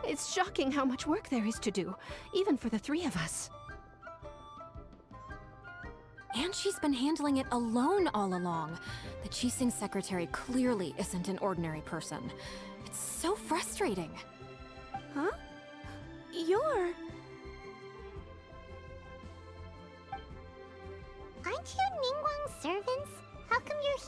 It's shocking how much work there is to do, even for the three of us. And she's been handling it alone all along. The Qixing secretary clearly isn't an ordinary person. It's so frustrating. Huh? You're... Aren't you Ningguang's servants? How come you're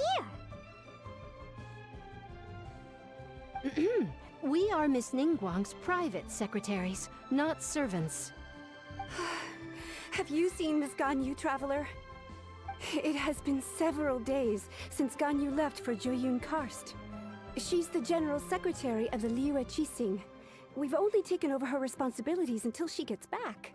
here? We are Miss Ningguang's private secretaries, not servants. Have you seen Miss Ganyu, Traveler? It has been several days since Ganyu left for Jueyun Karst. She's the general secretary of the Liyue Qixing. We've only taken over her responsibilities until she gets back.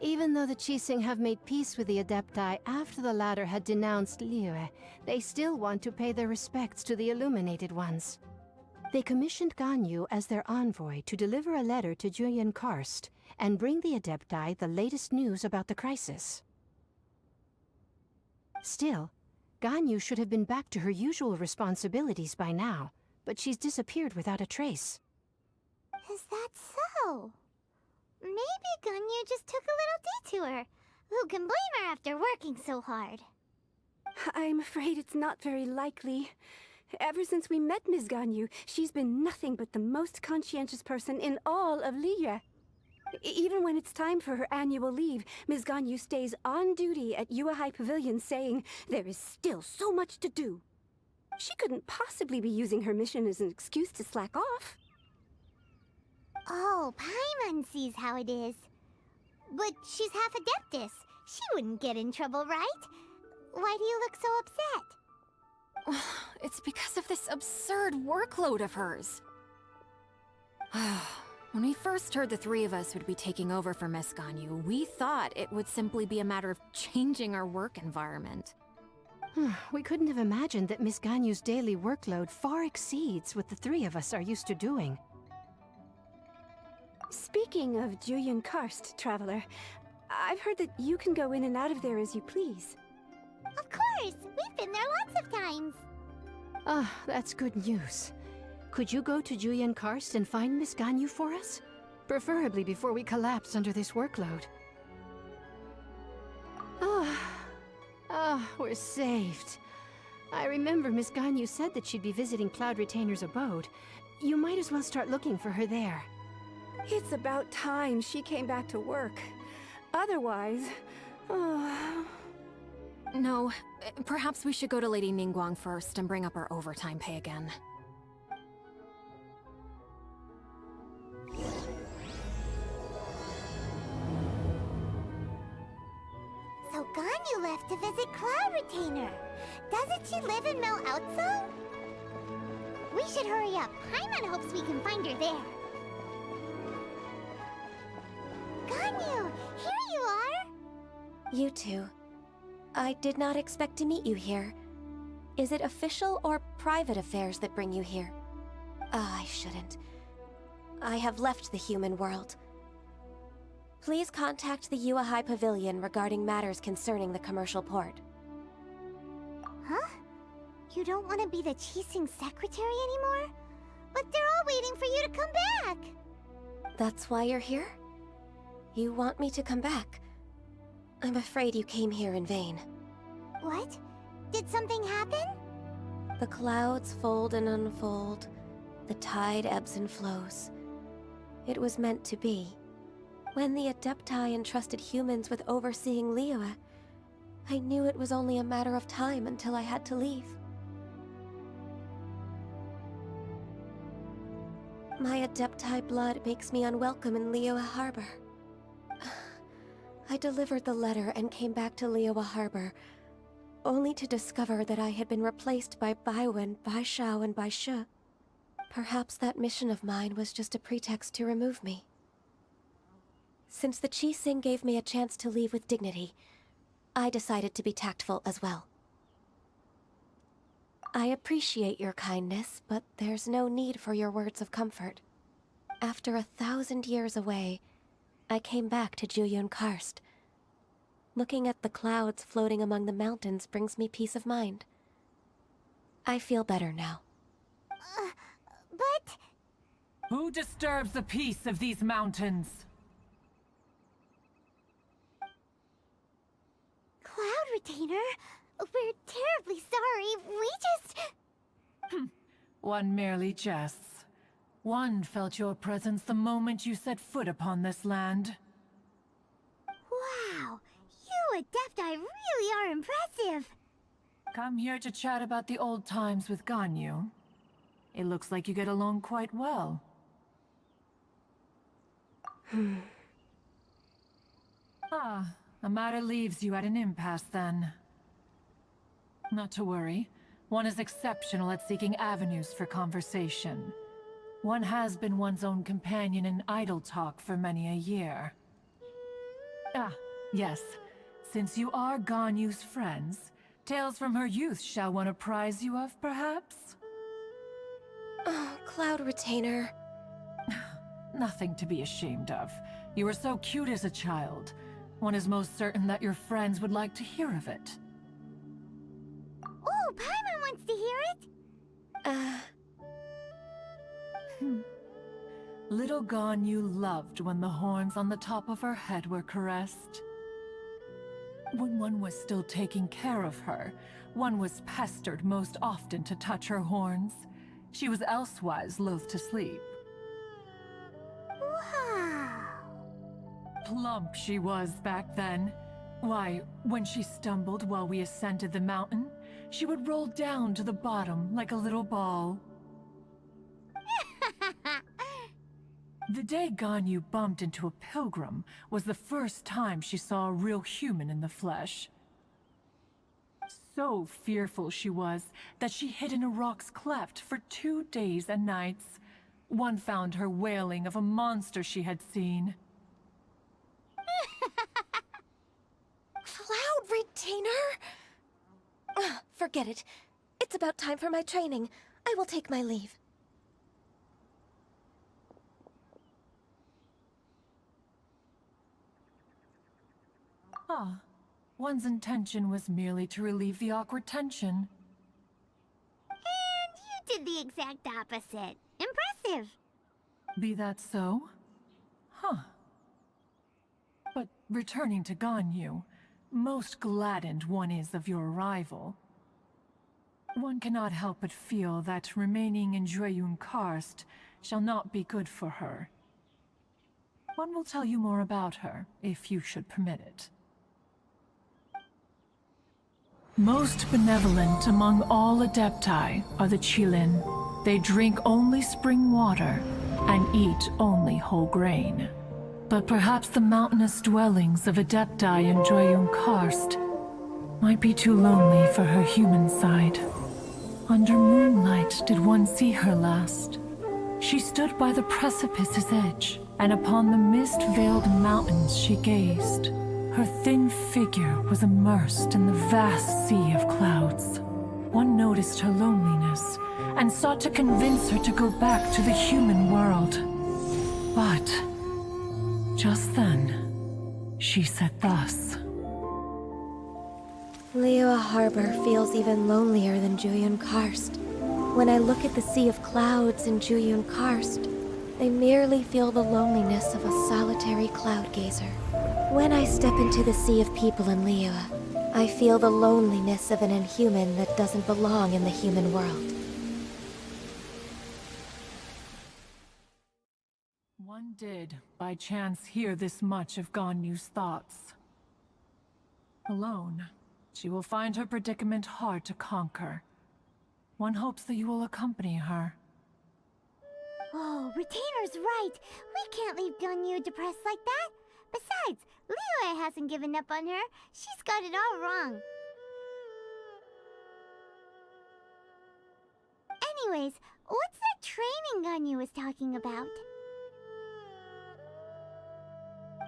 Even though the Qixing have made peace with the Adepti after the latter had denounced Liyue, they still want to pay their respects to the Illuminated Ones. They commissioned Ganyu as their envoy to deliver a letter to Jueyun Karst and bring the Adepti the latest news about the crisis. Still, Ganyu should have been back to her usual responsibilities by now, but she's disappeared without a trace. Is that so? Maybe Ganyu just took a little detour. Who can blame her after working so hard? I'm afraid it's not very likely. Ever since we met Ms. Ganyu, she's been nothing but the most conscientious person in all of Liyue. Even when it's time for her annual leave, Ms. Ganyu stays on duty at Yuehai Pavilion saying there is still so much to do. She couldn't possibly be using her mission as an excuse to slack off. Oh, Paimon sees how it is. But she's half Adeptus. She wouldn't get in trouble, right? Why do you look so upset? It's because of this absurd workload of hers. When we first heard the three of us would be taking over for Miss Ganyu, we thought it would simply be a matter of changing our work environment. We couldn't have imagined that Miss Ganyu's daily workload far exceeds what the three of us are used to doing. Speaking of Jueyun Karst, Traveler, I've heard that you can go in and out of there as you please. Of course! We've been there lots of times! That's good news. Could you go to Jueyun Karst and find Miss Ganyu for us? Preferably before we collapse under this workload. We're saved. I remember Miss Ganyu said that she'd be visiting Cloud Retainer's abode. You might as well start looking for her there. It's about time she came back to work. Otherwise... No, perhaps we should go to Lady Ningguang first and bring up our overtime pay again. So Ganyu left to visit Cloud Retainer. Doesn't she live in Mel Outzone? We should hurry up. Paimon hopes we can find her there. Ganyu, here you are! You two. I did not expect to meet you here. Is it official or private affairs that bring you here? I shouldn't. I have left the human world. Please contact the Yuehai Pavilion regarding matters concerning the commercial port. Huh? You don't want to be the Qixing secretary anymore? But they're all waiting for you to come back! That's why you're here? You want me to come back? I'm afraid you came here in vain. What? Did something happen? The clouds fold and unfold. The tide ebbs and flows. It was meant to be. When the Adepti entrusted humans with overseeing Liyue, I knew it was only a matter of time until I had to leave. My Adepti blood makes me unwelcome in Liyue Harbor. I delivered the letter and came back to Liyue Harbor, only to discover that I had been replaced by Baiwen, Baishao, and Baishe. Perhaps that mission of mine was just a pretext to remove me. Since the Qixing gave me a chance to leave with dignity, I decided to be tactful as well. I appreciate your kindness, but there's no need for your words of comfort. After 1,000 years away, I came back to Jueyun Karst. Looking at the clouds floating among the mountains brings me peace of mind. I feel better now. But Who disturbs the peace of these mountains? Cloud Retainer, we're terribly sorry. We just... One merely jests. One felt your presence the moment you set foot upon this land. Wow, you Adepti really are impressive. Come here to chat about the old times with Ganyu. It looks like you get along quite well. A matter leaves you at an impasse then. Not to worry. One is exceptional at seeking avenues for conversation. One has been one's own companion in idle talk for many a year. Yes. Since you are Ganyu's friends, tales from her youth shall one apprise you of, perhaps? Oh, Cloud Retainer. Nothing to be ashamed of. You were so cute as a child. One is most certain that your friends would like to hear of it. Oh, Paimon wants to hear it. Little Ganyu loved when the horns on the top of her head were caressed. When one was still taking care of her, one was pestered most often to touch her horns. She was elsewise loath to sleep. Wow. Plump she was back then. Why, when she stumbled while we ascended the mountain, she would roll down to the bottom like a little ball. The day Ganyu bumped into a pilgrim was the first time she saw a real human in the flesh. So fearful she was that she hid in a rock's cleft for 2 days and nights. One found her wailing of a monster she had seen. Cloud Retainer? Forget it. It's about time for my training. I will take my leave. One's intention was merely to relieve the awkward tension. And you did the exact opposite. Impressive. Be that so? But returning to Ganyu, most gladdened one is of your arrival. One cannot help but feel that remaining in Jueyun Karst shall not be good for her. One will tell you more about her, if you should permit it. Most benevolent among all Adepti are the Qilin. They drink only spring water and eat only whole grain. But perhaps the mountainous dwellings of Adepti in Jueyun Karst might be too lonely for her human side. Under moonlight did one see her last. She stood by the precipice's edge, and upon the mist-veiled mountains she gazed. Her thin figure was immersed in the vast sea of clouds. One noticed her loneliness, and sought to convince her to go back to the human world. But just then, she said thus. Liyue Harbor feels even lonelier than Jueyun Karst. When I look at the sea of clouds in Jueyun Karst, I merely feel the loneliness of a solitary cloud gazer. When I step into the sea of people in Liyue, I feel the loneliness of an inhuman that doesn't belong in the human world. One did, by chance, hear this much of Ganyu's thoughts. Alone, she will find her predicament hard to conquer. One hopes that you will accompany her. Oh, Retainer's right. We can't leave Ganyu depressed like that. Besides, Liyue hasn't given up on her. She's got it all wrong. Anyways, what's that training Ganyu was talking about?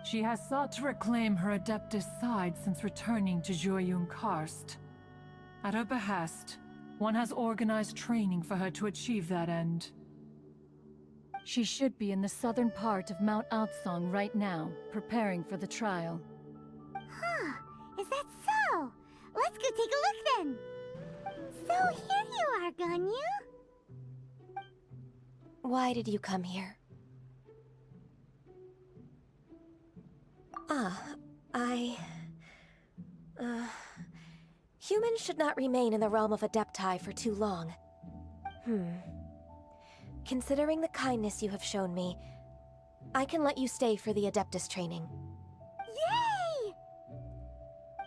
She has sought to reclaim her Adeptus side since returning to Jueyun Karst. At her behest, one has organized training for her to achieve that end. She should be in the southern part of Mount Aotsong right now, preparing for the trial. Huh, is that so? Let's go take a look then. So here you are, Ganyu. Why did you come here? Humans should not remain in the realm of Adepti for too long. Considering the kindness you have shown me, I can let you stay for the Adeptus training. Yay!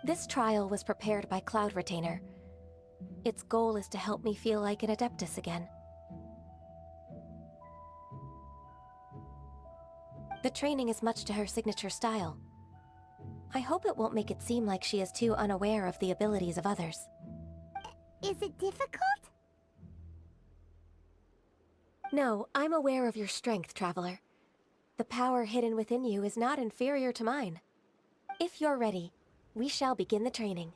This trial was prepared by Cloud Retainer. Its goal is to help me feel like an Adeptus again. The training is much to her signature style. I hope it won't make it seem like she is too unaware of the abilities of others. Is it difficult? No, I'm aware of your strength, Traveler. The power hidden within you is not inferior to mine. If you're ready, we shall begin the training.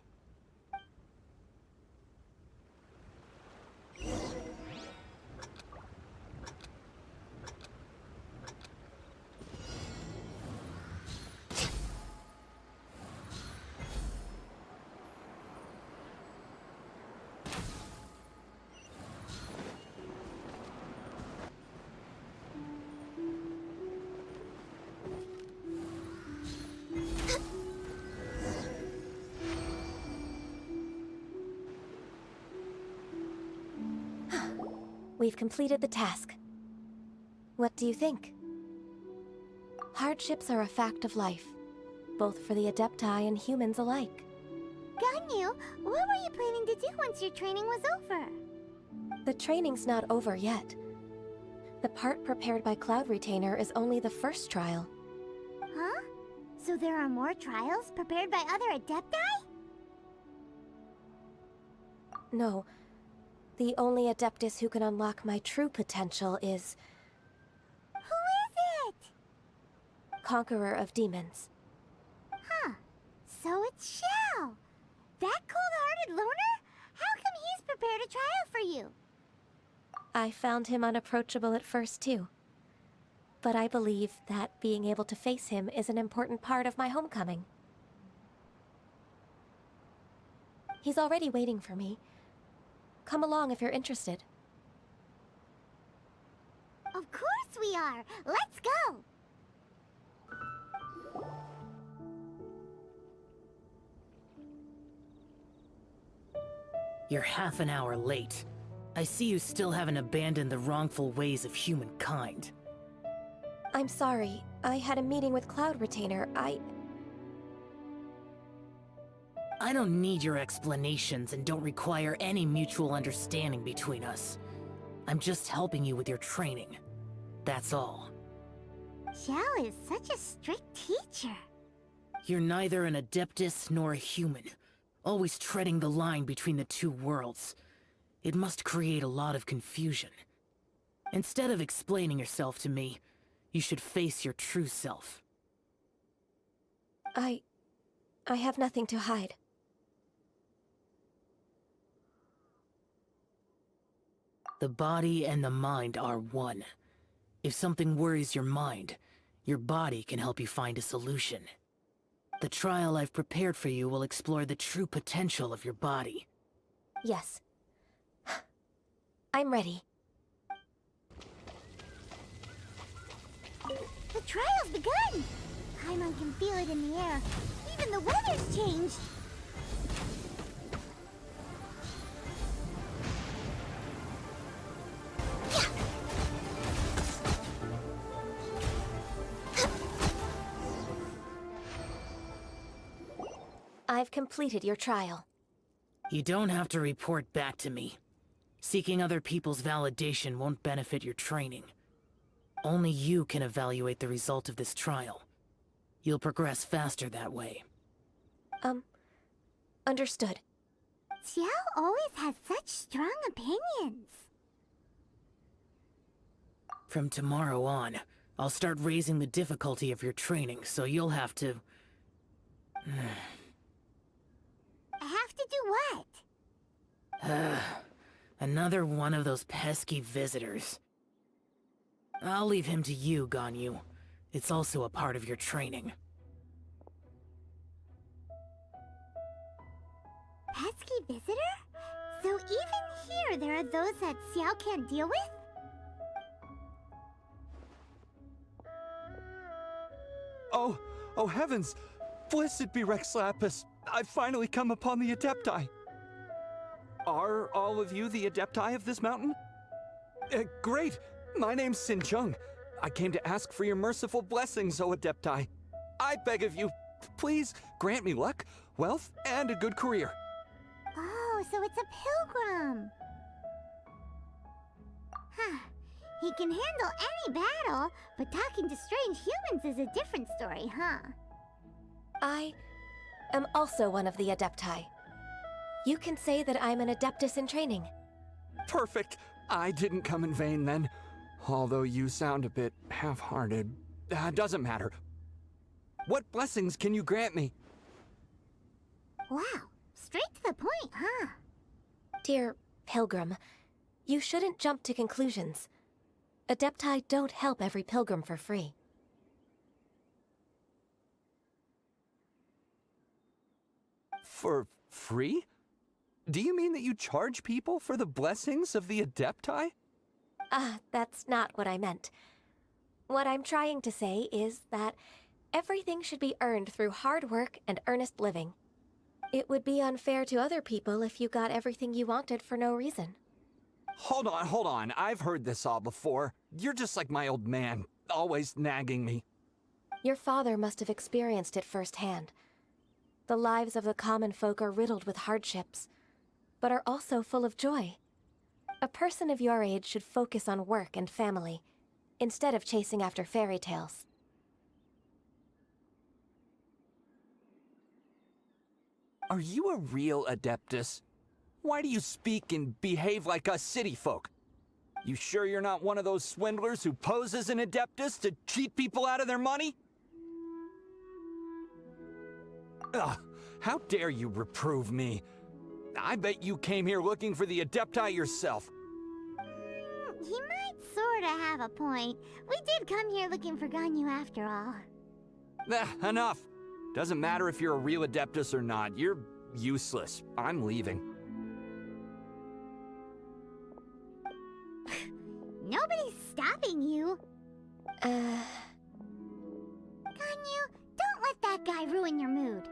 We've completed the task. What do you think? Hardships are a fact of life, both for the Adepti and humans alike. Ganyu, what were you planning to do once your training was over? The training's not over yet. The part prepared by Cloud Retainer is only the first trial. Huh? So there are more trials prepared by other Adepti? No. The only Adeptus who can unlock my true potential is... Who is it? Conqueror of Demons. Huh. So it's Xiao. That cold-hearted loner? How come he's prepared a trial for you? I found him unapproachable at first, too. But I believe that being able to face him is an important part of my homecoming. He's already waiting for me. Come along if you're interested. Of course we are! Let's go! You're half an hour late. I see you still haven't abandoned the wrongful ways of humankind. I'm sorry. I had a meeting with Cloud Retainer. I don't need your explanations and don't require any mutual understanding between us. I'm just helping you with your training. That's all. Xiao is such a strict teacher. You're neither an Adeptus nor a human, always treading the line between the two worlds. It must create a lot of confusion. Instead of explaining yourself to me, you should face your true self. I have nothing to hide. The body and the mind are one. If something worries your mind, your body can help you find a solution. The trial I've prepared for you will explore the true potential of your body. Yes. I'm ready. The trial's begun! Paimon can feel it in the air. Even the weather's changed! I've completed your trial. You don't have to report back to me. Seeking other people's validation won't benefit your training. Only you can evaluate the result of this trial. You'll progress faster that way. Understood. Xiao always has such strong opinions. From tomorrow on, I'll start raising the difficulty of your training, so you'll have to... Have to do what? Another one of those pesky visitors. I'll leave him to you, Ganyu. It's also a part of your training. Pesky visitor? So even here there are those that Xiao can't deal with? Oh heavens! Blessed be Rex Lapis! I've finally come upon the Adepti! Are all of you the Adepti of this mountain? Great! My name's Sin Chung. I came to ask for your merciful blessings, O Adepti. I beg of you, please grant me luck, wealth, and a good career. Oh, so it's a pilgrim. Huh. He can handle any battle, but talking to strange humans is a different story, huh? I am also one of the Adepti. You can say that I'm an Adeptus in training. Perfect. I didn't come in vain then. Although you sound a bit half-hearted. Doesn't matter. What blessings can you grant me? Wow, straight to the point, huh? Dear Pilgrim, you shouldn't jump to conclusions. Adepti don't help every pilgrim for free. For free? Do you mean that you charge people for the blessings of the Adepti? That's not what I meant. What I'm trying to say is that everything should be earned through hard work and earnest living. It would be unfair to other people if you got everything you wanted for no reason. Hold on. I've heard this all before. You're just like my old man, always nagging me. Your father must have experienced it firsthand. The lives of the common folk are riddled with hardships, but are also full of joy. A person of your age should focus on work and family, instead of chasing after fairy tales. Are you a real Adeptus? Why do you speak and behave like us city folk? You sure you're not one of those swindlers who pose as an Adeptus to cheat people out of their money? Ugh, how dare you reprove me? I bet you came here looking for the Adepti yourself. He might sorta have a point. We did come here looking for Ganyu after all. Enough. Doesn't matter if you're a real Adeptus or not. You're useless. I'm leaving. Nobody's stopping you. Ganyu, don't let that guy ruin your mood.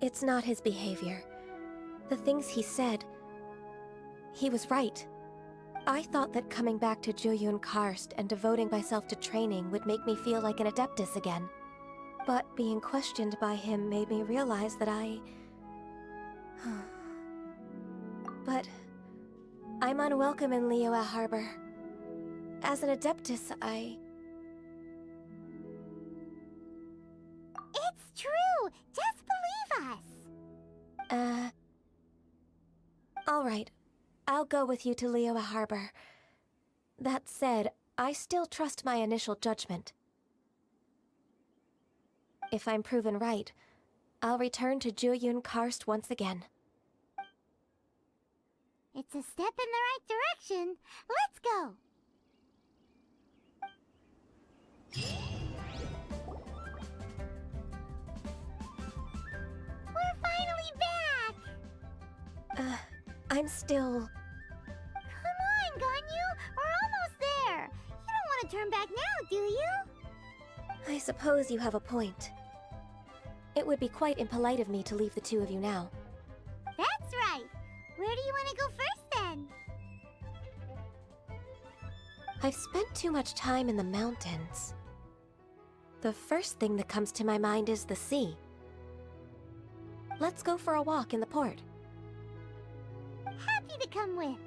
It's not his behavior. The things he said... He was right. I thought that coming back to Jueyun Karst and devoting myself to training would make me feel like an Adeptus again. But being questioned by him made me realize that But... I'm unwelcome in Liyue Harbor. As an Adeptus, It's true! Just believe us! Alright. I'll go with you to Liyue Harbor. That said, I still trust my initial judgment. If I'm proven right, I'll return to Jueyun Karst once again. It's a step in the right direction. Let's go! We're finally back! I'm still... Come on, Ganyu! We're almost there! You don't want to turn back now, do you? I suppose you have a point. It would be quite impolite of me to leave the two of you now. That's right! Where do you want to go first, then? I've spent too much time in the mountains. The first thing that comes to my mind is the sea. Let's go for a walk in the port. Happy to come with.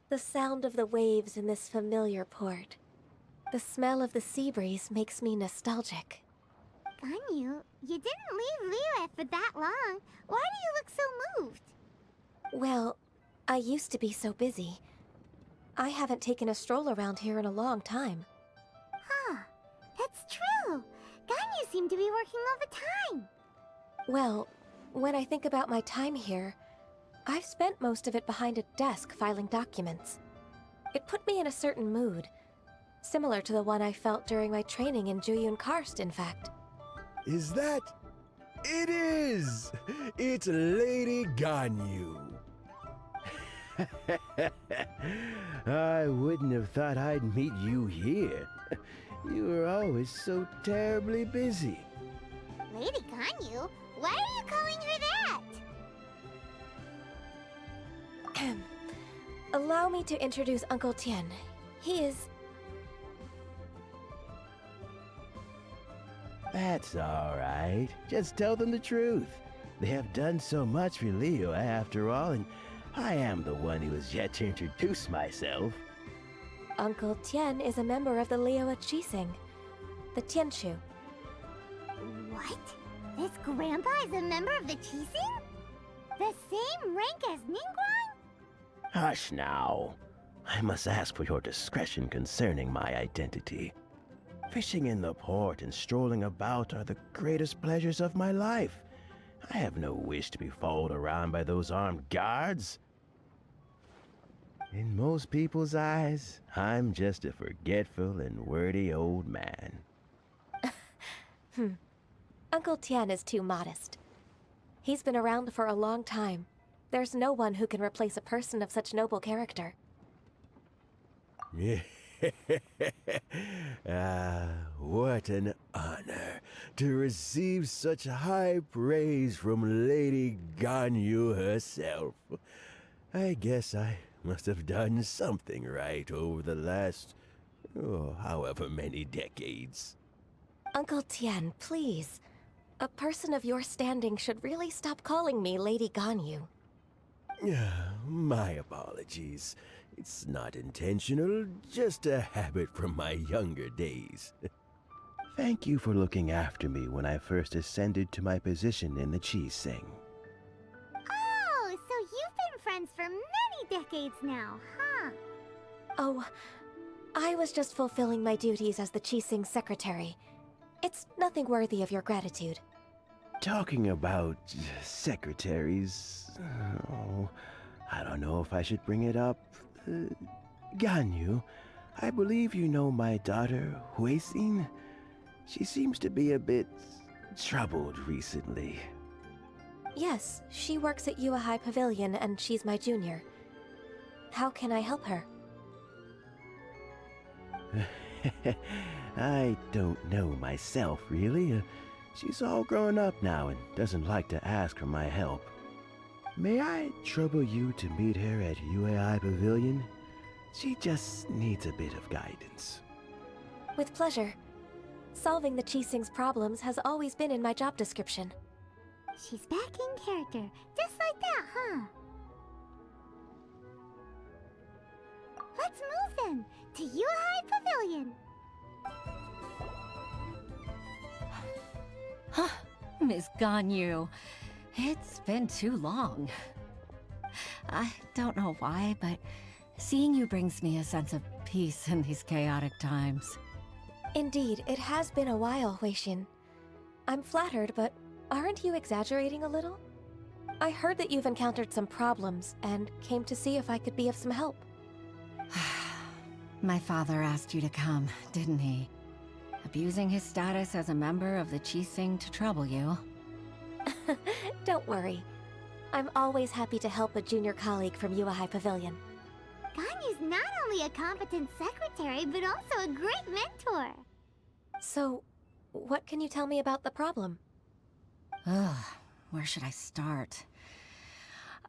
The sound of the waves in this familiar port. The smell of the sea breeze makes me nostalgic. Ganyu, you didn't leave Liyue for that long. Why do you look so moved? Well, I used to be so busy. I haven't taken a stroll around here in a long time. Huh. That's true. Ganyu seemed to be working all the time. Well, when I think about my time here, I've spent most of it behind a desk filing documents. It put me in a certain mood, similar to the one I felt during my training in Jueyun Karst, in fact. Is that... It is! It's Lady Ganyu. I wouldn't have thought I'd meet you here. You were always so terribly busy. Lady Ganyu? Why are you calling her that? Allow me to introduce Uncle Tien. He is... That's all right. Just tell them the truth. They have done so much for Leo after all, and I am the one who has yet to introduce myself. Uncle Tien is a member of the Liyue Qixing, the Tianshu. What? This grandpa is a member of the Qixing? The same rank as Ningguang? Hush now. I must ask for your discretion concerning my identity. Fishing in the port and strolling about are the greatest pleasures of my life. I have no wish to be followed around by those armed guards. In most people's eyes, I'm just a forgetful and wordy old man. Uncle Tien is too modest. He's been around for a long time. There's no one who can replace a person of such noble character. What an honor to receive such high praise from Lady Ganyu herself. I guess I must have done something right over the last, however many decades. Uncle Tien, please. A person of your standing should really stop calling me Lady Ganyu. My apologies. It's not intentional, just a habit from my younger days. Thank you for looking after me when I first ascended to my position in the Qixing. Oh, so you've been friends for many decades now, huh? Oh, I was just fulfilling my duties as the Qixing secretary. It's nothing worthy of your gratitude. Talking about secretaries, I don't know if I should bring it up. Ganyu, I believe you know my daughter, Huixin. She seems to be a bit troubled recently. Yes, she works at Yue High Pavilion and she's my junior. How can I help her? I don't know myself, really. She's all grown up now and doesn't like to ask for my help. May I trouble you to meet her at UAI Pavilion? She just needs a bit of guidance. With pleasure. Solving the Qixing's problems has always been in my job description. She's back in character, just like that, huh? Let's move then, to UAI Pavilion. Huh, Miss Ganyu. It's been too long. I don't know why, but seeing you brings me a sense of peace in these chaotic times. Indeed, it has been a while, Huixin. I'm flattered, but aren't you exaggerating a little? I heard that you've encountered some problems and came to see if I could be of some help. My father asked you to come, didn't he? Abusing his status as a member of the Qixing to trouble you. Don't worry. I'm always happy to help a junior colleague from Yue High Pavilion. Ganyu's not only a competent secretary, but also a great mentor. So, what can you tell me about the problem? Ugh, where should I start?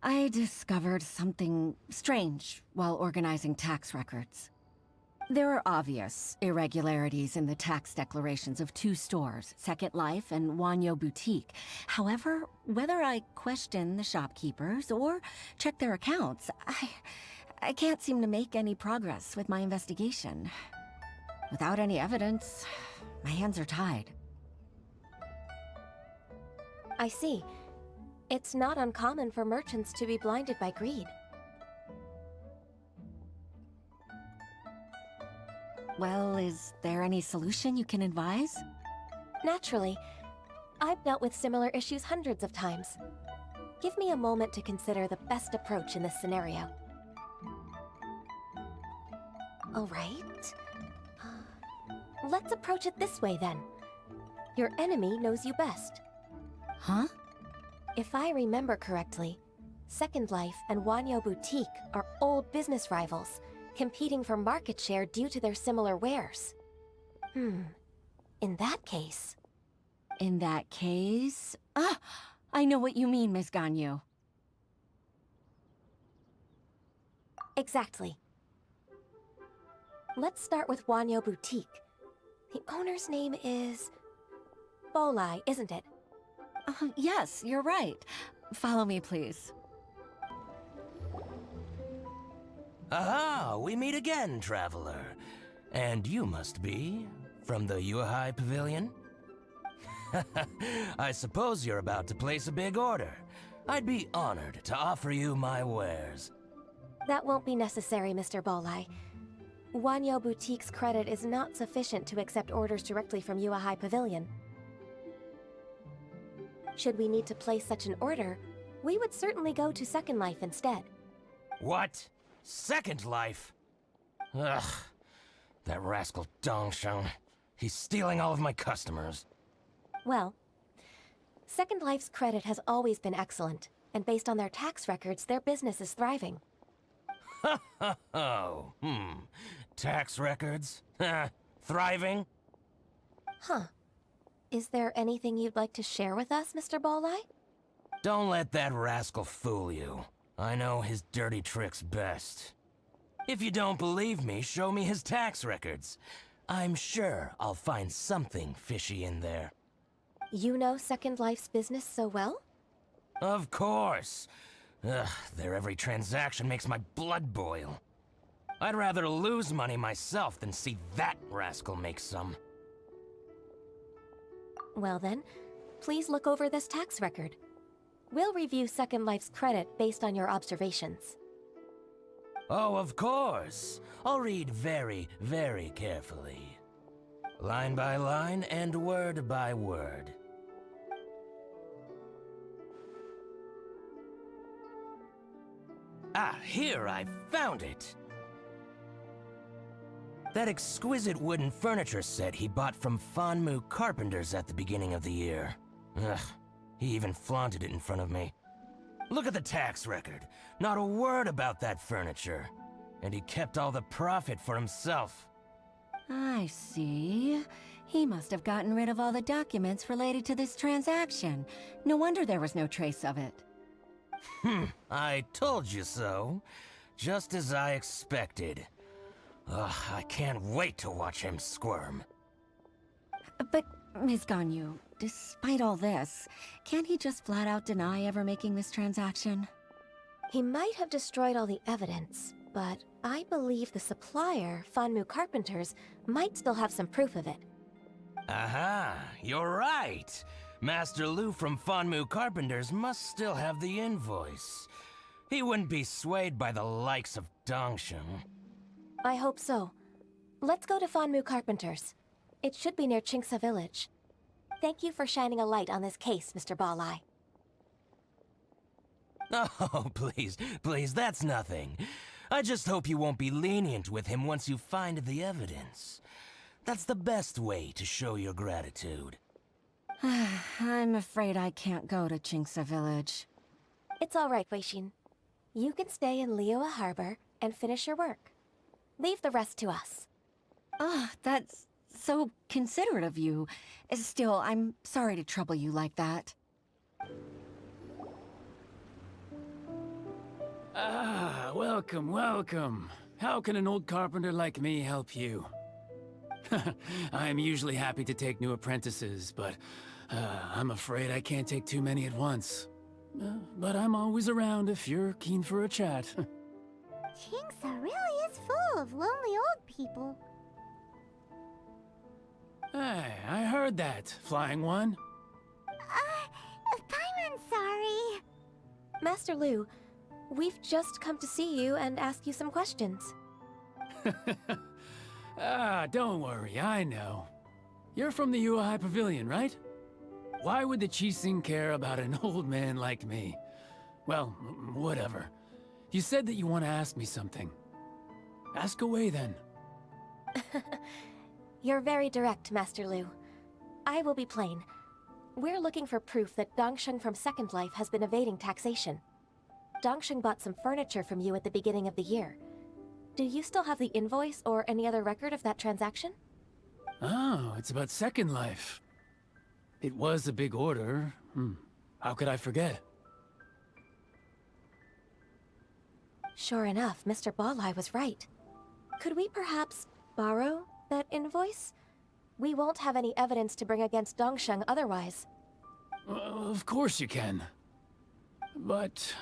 I discovered something strange while organizing tax records. There are obvious irregularities in the tax declarations of two stores, Second Life and Wanyo Boutique. However, whether I question the shopkeepers or check their accounts, I can't seem to make any progress with my investigation. Without any evidence, my hands are tied. I see. It's not uncommon for merchants to be blinded by greed. Well, is there any solution you can advise? Naturally. I've dealt with similar issues hundreds of times. Give me a moment to consider the best approach in this scenario. All right. Let's approach it this way, then. Your enemy knows you best. Huh? If I remember correctly, Second Life and Wanyo Boutique are old business rivals, competing for market share due to their similar wares. In that case... In that case... Ah! I know what you mean, Miss Ganyu. Exactly. Let's start with Wanyo Boutique. The owner's name is... Bolai, isn't it? Yes, you're right. Follow me, please. Aha! We meet again, traveler. And you must be from the Yuhai Pavilion? I suppose you're about to place a big order. I'd be honored to offer you my wares. That won't be necessary, Mr. Bolai. Wanyo Boutique's credit is not sufficient to accept orders directly from Yuhai Pavilion. Should we need to place such an order, we would certainly go to Second Life instead. What? Second Life? Ugh. That rascal Dongsheng. He's stealing all of my customers. Well, Second Life's credit has always been excellent, and based on their tax records, their business is thriving. Oh, Tax records? Thriving? Huh. Is there anything you'd like to share with us, Mr. Bolai? Don't let that rascal fool you. I know his dirty tricks best. If you don't believe me, show me his tax records. I'm sure I'll find something fishy in there. You know Second Life's business so well? Of course. Ugh, their every transaction makes my blood boil. I'd rather lose money myself than see that rascal make some. Well then, please look over this tax record. We'll review Second Life's credit based on your observations. Oh, of course. I'll read very, very carefully. Line by line and word by word. Ah, here, I found it! That exquisite wooden furniture set he bought from Fanmu Carpenters at the beginning of the year. Ugh, he even flaunted it in front of me. Look at the tax record. Not a word about that furniture. And he kept all the profit for himself. I see. He must have gotten rid of all the documents related to this transaction. No wonder there was no trace of it. I told you so. Just as I expected. Ugh, I can't wait to watch him squirm. But, Ms. Ganyu, despite all this, can't he just flat out deny ever making this transaction? He might have destroyed all the evidence, but I believe the supplier, Fanmu Carpenters, might still have some proof of it. Aha, you're right. Master Lu from Fanmu Carpenters must still have the invoice. He wouldn't be swayed by the likes of Dongsheng. I hope so. Let's go to Fanmu Carpenters. It should be near Chingsa Village. Thank you for shining a light on this case, Mr. Bolai. Oh, please, please, that's nothing. I just hope you won't be lenient with him once you find the evidence. That's the best way to show your gratitude. I'm afraid I can't go to Chingsa Village. It's all right, Weishin. You can stay in Liyue Harbor and finish your work. Leave the rest to us. That's so considerate of you. Still, I'm sorry to trouble you like that. Ah, welcome, welcome. How can an old carpenter like me help you? I'm usually happy to take new apprentices, but I'm afraid I can't take too many at once. But I'm always around if you're keen for a chat. Chingsa really is full of lonely old people. Hey, I heard that, Flying One. Paimon's sorry. Master Lu, we've just come to see you and ask you some questions. Don't worry, I know. You're from the Yuhai Pavilion, right? Why would the Qixing care about an old man like me? Well, whatever. You said that you want to ask me something. Ask away, then. You're very direct, Master Lu. I will be plain. We're looking for proof that Dongsheng from Second Life has been evading taxation. Dongsheng bought some furniture from you at the beginning of the year. Do you still have the invoice or any other record of that transaction? Oh, it's about Second Life. It was a big order. How could I forget? Sure enough, Mr. Balai was right. Could we perhaps borrow that invoice? We won't have any evidence to bring against Dongsheng otherwise. Of course you can. But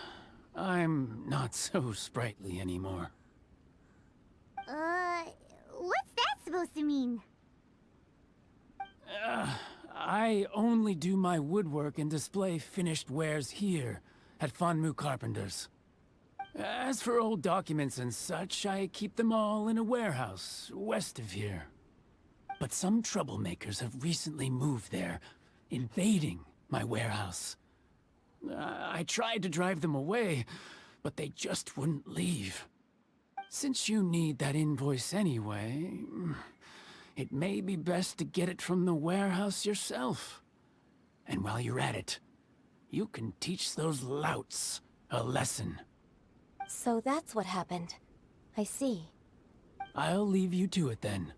I'm not so sprightly anymore. What's that supposed to mean? I only do my woodwork and display finished wares here at Fanmu Carpenter's. As for old documents and such, I keep them all in a warehouse west of here. But some troublemakers have recently moved there, invading my warehouse. I tried to drive them away, but they just wouldn't leave. Since you need that invoice anyway, it may be best to get it from the warehouse yourself. And while you're at it, you can teach those louts a lesson. So that's what happened. I see. I'll leave you to it then.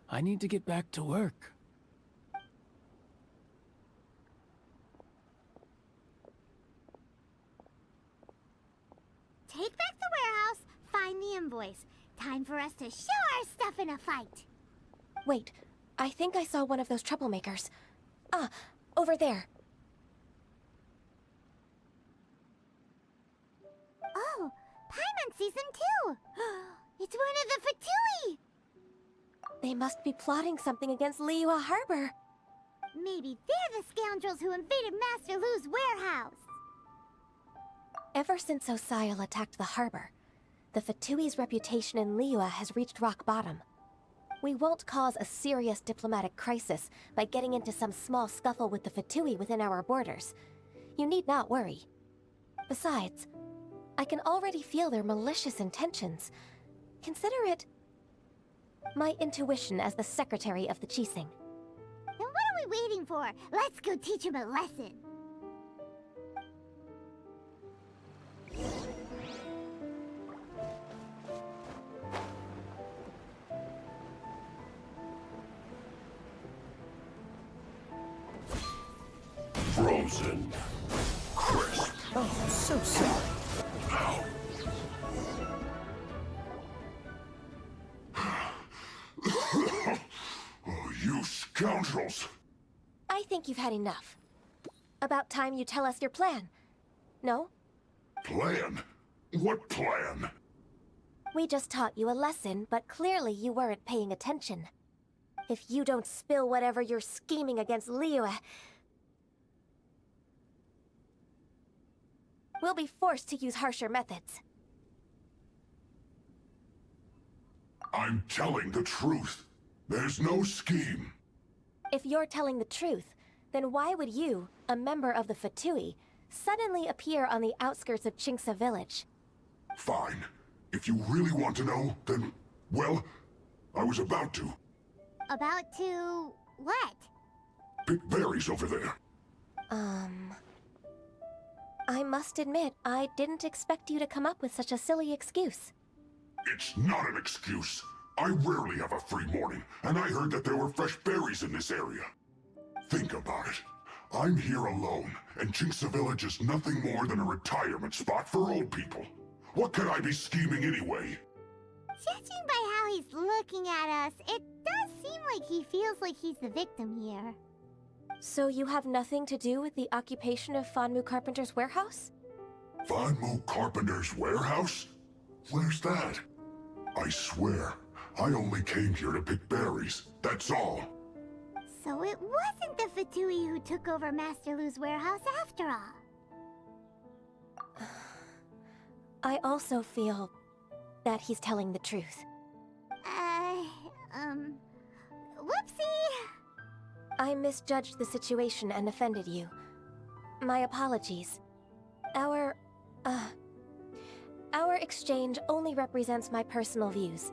I need to get back to work. Take back the warehouse, find the invoice. Time for us to show our stuff in a fight. Wait, I think I saw one of those troublemakers. Ah, over there. Oh, Paimon Season 2! It's one of the Fatui! They must be plotting something against Liyue Harbor. Maybe they're the scoundrels who invaded Master Lu's warehouse. Ever since Osial attacked the harbor, the Fatui's reputation in Liyue has reached rock bottom. We won't cause a serious diplomatic crisis by getting into some small scuffle with the Fatui within our borders. You need not worry. Besides, I can already feel their malicious intentions. Consider it my intuition as the secretary of the Qixing. Then what are we waiting for? Let's go teach him a lesson. Frozen. Crisp. Oh, so sorry. Ow. Oh, you scoundrels! I think you've had enough. About time you tell us your plan. No? Plan? What plan? We just taught you a lesson, but clearly you weren't paying attention. If you don't spill whatever you're scheming against Liyue, we'll be forced to use harsher methods. I'm telling the truth. There's no scheme. If you're telling the truth, then why would you, a member of the Fatui, suddenly appear on the outskirts of Qingce village? Fine. If you really want to know, then, well, I was about to. About to... what? Pick berries over there. I must admit, I didn't expect you to come up with such a silly excuse. It's not an excuse. I rarely have a free morning, and I heard that there were fresh berries in this area. Think about it. I'm here alone, and Qingce Village is nothing more than a retirement spot for old people. What could I be scheming anyway? Judging by how he's looking at us, it does seem like he feels like he's the victim here. So you have nothing to do with the occupation of Fanmu Carpenter's warehouse? Fanmu Carpenter's warehouse? Where's that? I swear, I only came here to pick berries, that's all. So it wasn't the Fatui who took over Master Lu's warehouse after all. I also feel that he's telling the truth. Whoopsie! I misjudged the situation and offended you. My apologies. Our exchange only represents my personal views.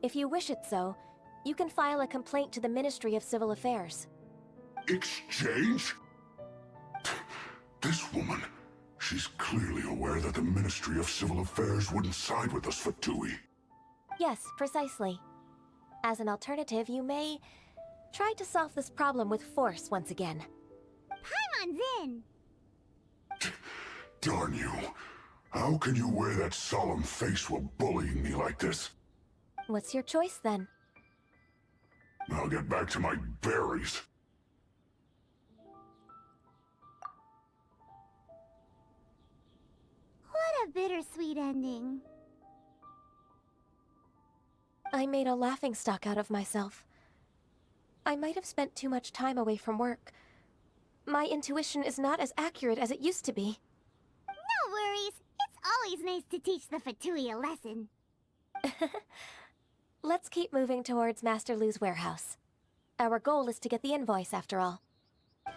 If you wish it so, you can file a complaint to the Ministry of Civil Affairs. Exchange? This woman, She's clearly aware that the Ministry of Civil Affairs wouldn't side with us for Tui. Yes, precisely. As an alternative, you may try to solve this problem with force once again. Paimon's in! Darn you. How can you wear that solemn face while bullying me like this? What's your choice, then? I'll get back to my berries. What a bittersweet ending. I made a laughingstock out of myself. I might have spent too much time away from work. My intuition is not as accurate as it used to be. No worries. It's always nice to teach the Fatui a lesson. Let's keep moving towards Master Lu's warehouse. Our goal is to get the invoice, after all. So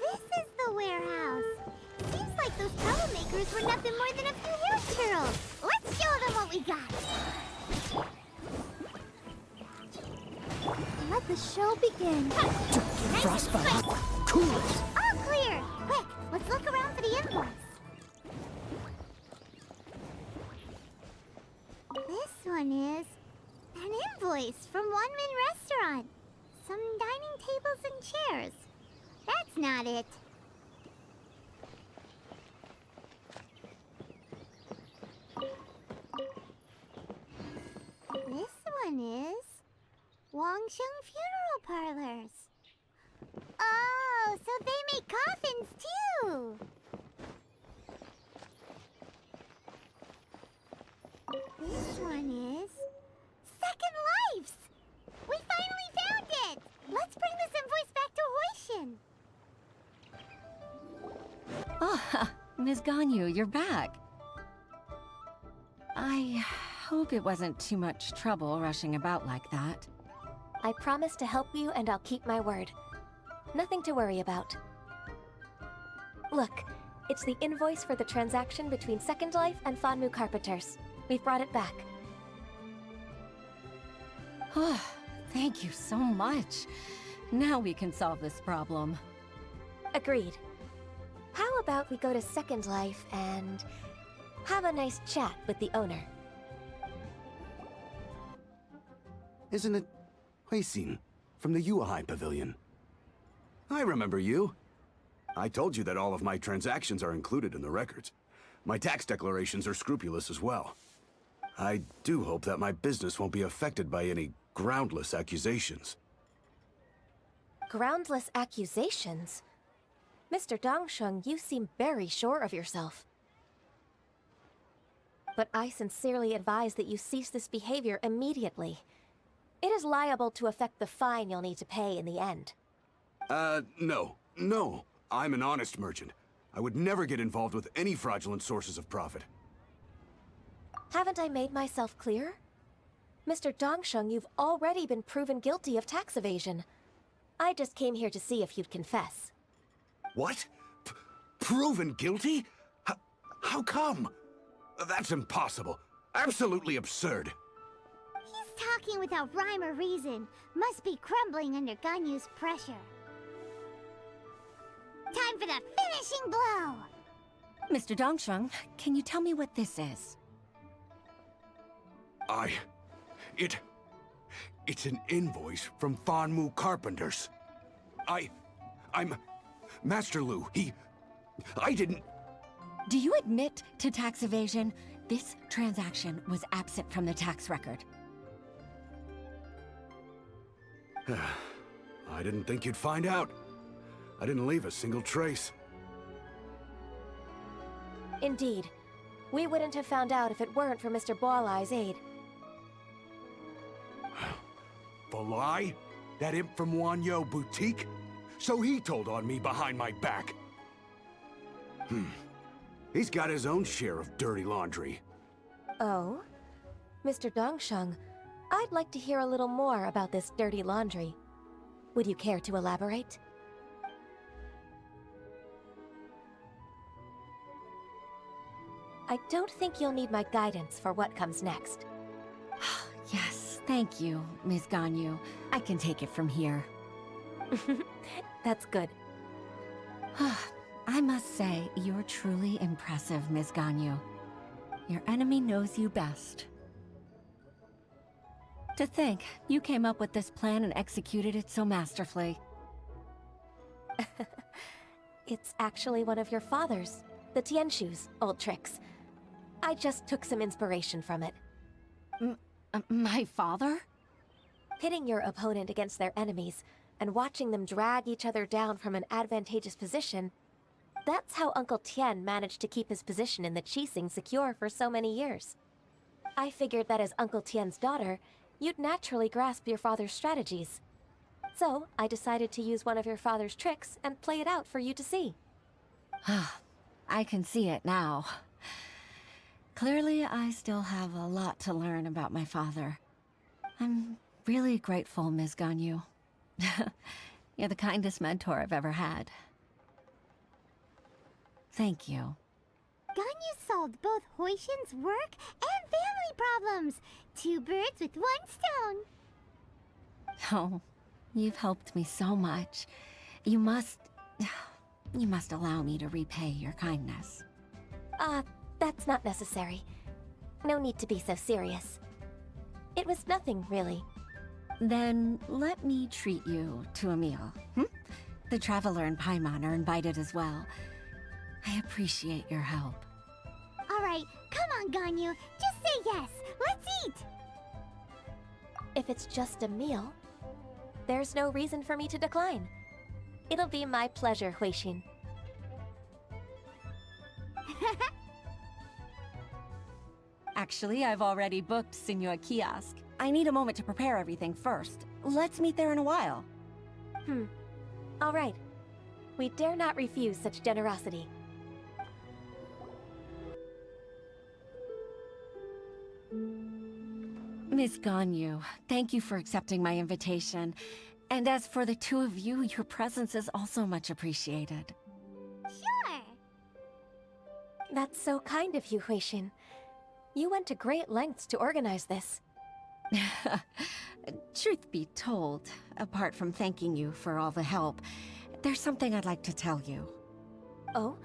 this is the warehouse. Seems like those troublemakers were nothing more than a few hair churls. Let's show them what we got. Let the show begin. Frostbite. Cool it. All clear. Quick, let's look around for the invoice. This one is an invoice from Wolkenmeer restaurant. Some dining tables and chairs. That's not it. This one is Wangsheng Funeral Parlors. Oh, so they make coffins too. This one is Second Lives. We finally found it. Let's bring this invoice back to Hoishin. Oh, Ms. Ganyu, you're back. I hope it wasn't too much trouble rushing about like that. I promise to help you, and I'll keep my word. Nothing to worry about. Look, it's the invoice for the transaction between Second Life and Fanmu Carpenters. We've brought it back. Oh, thank you so much. Now we can solve this problem. Agreed. How about we go to Second Life and have a nice chat with the owner? Isn't it Huixin from the Yuehai Pavilion? I remember you. I told you that all of my transactions are included in the records. My tax declarations are scrupulous as well. I do hope that my business won't be affected by any groundless accusations. Groundless accusations? Mr. Dongsheng, you seem very sure of yourself. But I sincerely advise that you cease this behavior immediately. It is liable to affect the fine you'll need to pay in the end. No. I'm an honest merchant. I would never get involved with any fraudulent sources of profit. Haven't I made myself clear? Mr. Dongsheng, you've already been proven guilty of tax evasion. I just came here to see if you'd confess. What? Proven guilty? How come? That's impossible. Absolutely absurd. He's talking without rhyme or reason. Must be crumbling under Ganyu's pressure. Time for the finishing blow! Mr. Dongsheng, can you tell me what this is? It's an invoice from Fanmu Carpenters. I'm Master Lu. I didn't... Do you admit to tax evasion? This transaction was absent from the tax record. I didn't think you'd find out. I didn't leave a single trace. Indeed. We wouldn't have found out if it weren't for Mr. Boalai's aid. The lie? That imp from Wanyo Boutique? So he told on me behind my back. He's got his own share of dirty laundry. Oh? Mr. Dongsheng, I'd like to hear a little more about this dirty laundry. Would you care to elaborate? I don't think you'll need my guidance for what comes next. Yes, thank you, Ms. Ganyu. I can take it from here. That's good. I must say, you're truly impressive, Ms. Ganyu. Your enemy knows you best. To think, you came up with this plan and executed it so masterfully. It's actually one of your father's, the Tianshu's, old tricks. I just took some inspiration from it. My father? Pitting your opponent against their enemies and watching them drag each other down from an advantageous position, that's how Uncle Tien managed to keep his position in the Qixing secure for so many years. I figured that as Uncle Tien's daughter, you'd naturally grasp your father's strategies. So, I decided to use one of your father's tricks and play it out for you to see. I can see it now. Clearly, I still have a lot to learn about my father. I'm really grateful, Ms. Ganyu. You're the kindest mentor I've ever had. Thank you. Ganyu solved both Huixin's work and family problems. 2 birds with 1 stone. Oh, you've helped me so much. You must allow me to repay your kindness. That's not necessary. No need to be so serious. It was nothing, really. Then let me treat you to a meal. The Traveler and Paimon are invited as well. I appreciate your help. Alright, come on, Ganyu. Just say yes. Let's eat! If it's just a meal, there's no reason for me to decline. It'll be my pleasure, Huixin. Actually, I've already booked Sinua Kiosk. I need a moment to prepare everything first. Let's meet there in a while. All right. We dare not refuse such generosity. Miss Ganyu, thank you for accepting my invitation. And as for the two of you, your presence is also much appreciated. Sure. That's so kind of you, Huixin. You went to great lengths to organize this. Truth be told, apart from thanking you for all the help, there's something I'd like to tell you. Oh?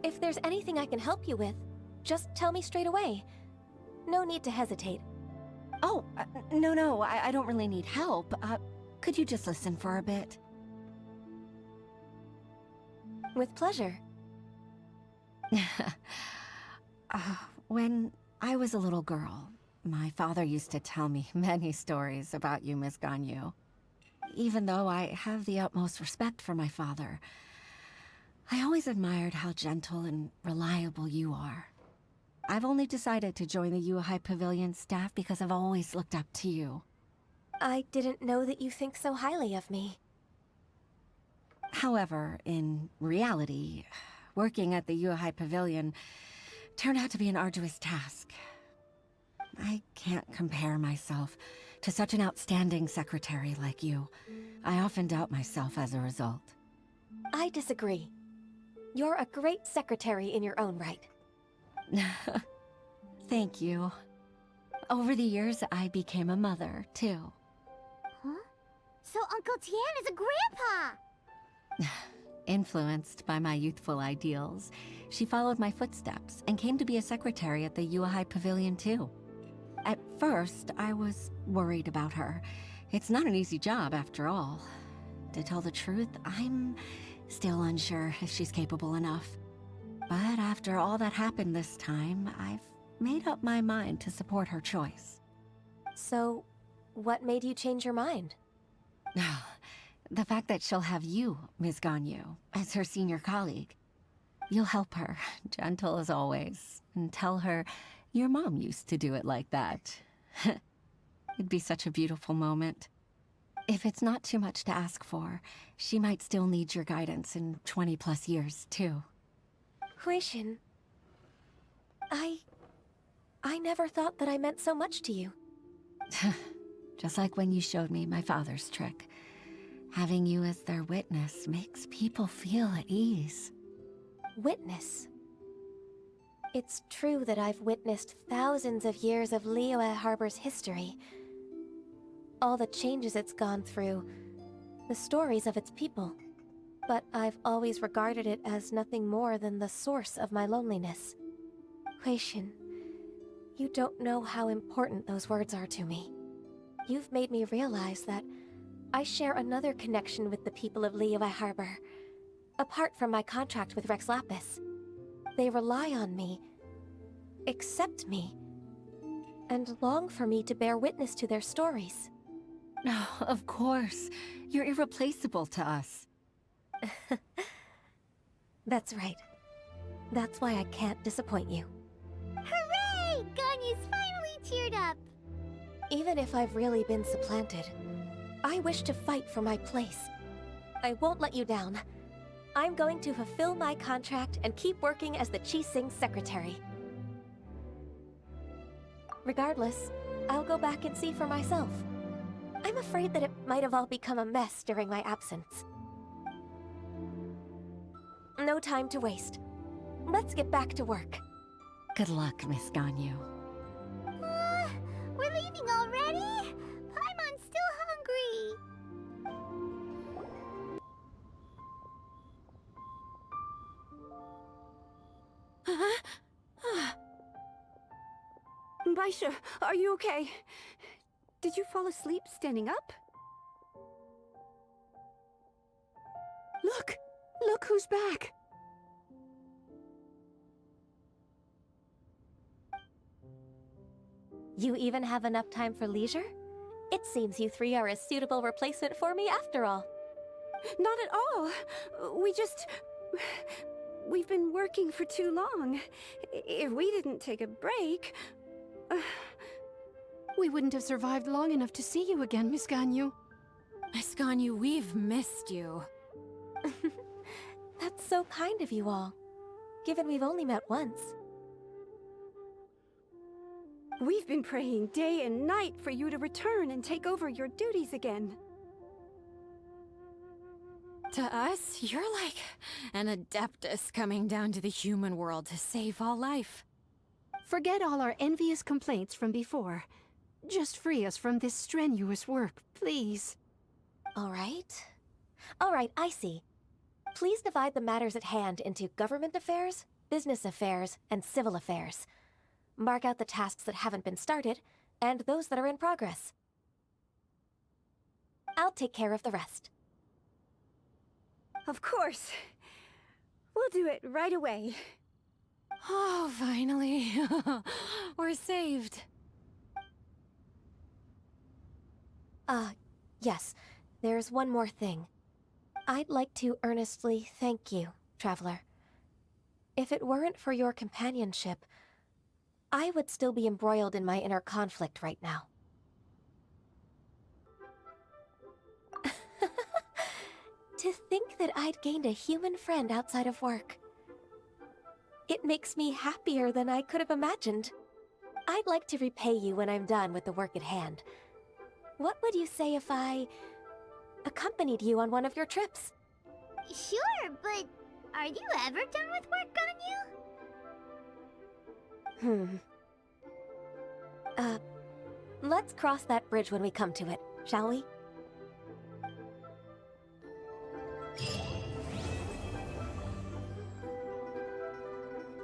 If there's anything I can help you with, just tell me straight away. No need to hesitate. Oh, no, I don't really need help. Could you just listen for a bit? With pleasure. When I was a little girl, my father used to tell me many stories about you, Miss Ganyu. Even though I have the utmost respect for my father, I always admired how gentle and reliable you are. I've only decided to join the Yuhai Pavilion staff because I've always looked up to you. I didn't know that you think so highly of me. However, in reality, working at the Yuhai Pavilion turned out to be an arduous task. I can't compare myself to such an outstanding secretary like you. I often doubt myself as a result. I disagree. You're a great secretary in your own right. Thank you. Over the years, I became a mother, too. Huh? So Uncle Tien is a grandpa! Influenced by my youthful ideals, she followed my footsteps and came to be a secretary at the Yuhai Pavilion, too. At first, I was worried about her. It's not an easy job, after all. To tell the truth, I'm still unsure if she's capable enough. But after all that happened this time, I've made up my mind to support her choice. So, what made you change your mind? The fact that she'll have you, Ms. Ganyu, as her senior colleague. You'll help her, gentle as always, and tell her your mom used to do it like that. It'd be such a beautiful moment. If it's not too much to ask for, she might still need your guidance in 20+ years, too. Huixin, I never thought that I meant so much to you. Just like when you showed me my father's trick. Having you as their witness makes people feel at ease. Witness? It's true that I've witnessed thousands of years of Liyue Harbor's history. All the changes it's gone through, the stories of its people. but I've always regarded it as nothing more than the source of my loneliness. Huixin, you don't know how important those words are to me. You've made me realize that I share another connection with the people of Liyue Harbor, apart from my contract with Rex Lapis. They rely on me, accept me, and long for me to bear witness to their stories. Oh, of course. You're irreplaceable to us. That's right. That's why I can't disappoint you. Hooray! Ganyu's finally cheered up! Even if I've really been supplanted, I wish to fight for my place. I won't let you down. I'm going to fulfill my contract and keep working as the Qixing secretary. Regardless, I'll go back and see for myself. I'm afraid that it might have all become a mess during my absence. No time to waste. Let's get back to work. Good luck, Miss Ganyu. We're leaving already? Paimon's still hungry. Baisha, are you okay? Did you fall asleep standing up? Look! Look who's back! You even have enough time for leisure? It seems you three are a suitable replacement for me after all. Not at all. We've been working for too long. If we didn't take a break... We wouldn't have survived long enough to see you again, Miss Ganyu. Miss Ganyu, we've missed you. That's so kind of you all, given we've only met once. We've been praying day and night for you to return and take over your duties again. To us, you're like an adeptus coming down to the human world to save all life. Forget all our envious complaints from before. Just free us from this strenuous work, please. All right, I see. Please divide the matters at hand into government affairs, business affairs, and civil affairs. Mark out the tasks that haven't been started, and those that are in progress. I'll take care of the rest. Of course. We'll do it right away. Oh, finally. We're saved. Yes. There's one more thing. I'd like to earnestly thank you, Traveler. If it weren't for your companionship, I would still be embroiled in my inner conflict right now. To think that I'd gained a human friend outside of work. It makes me happier than I could have imagined. I'd like to repay you when I'm done with the work at hand. What would you say if I accompanied you on one of your trips? Sure, but are you ever done with work, Ganyu? Let's cross that bridge when we come to it, shall we?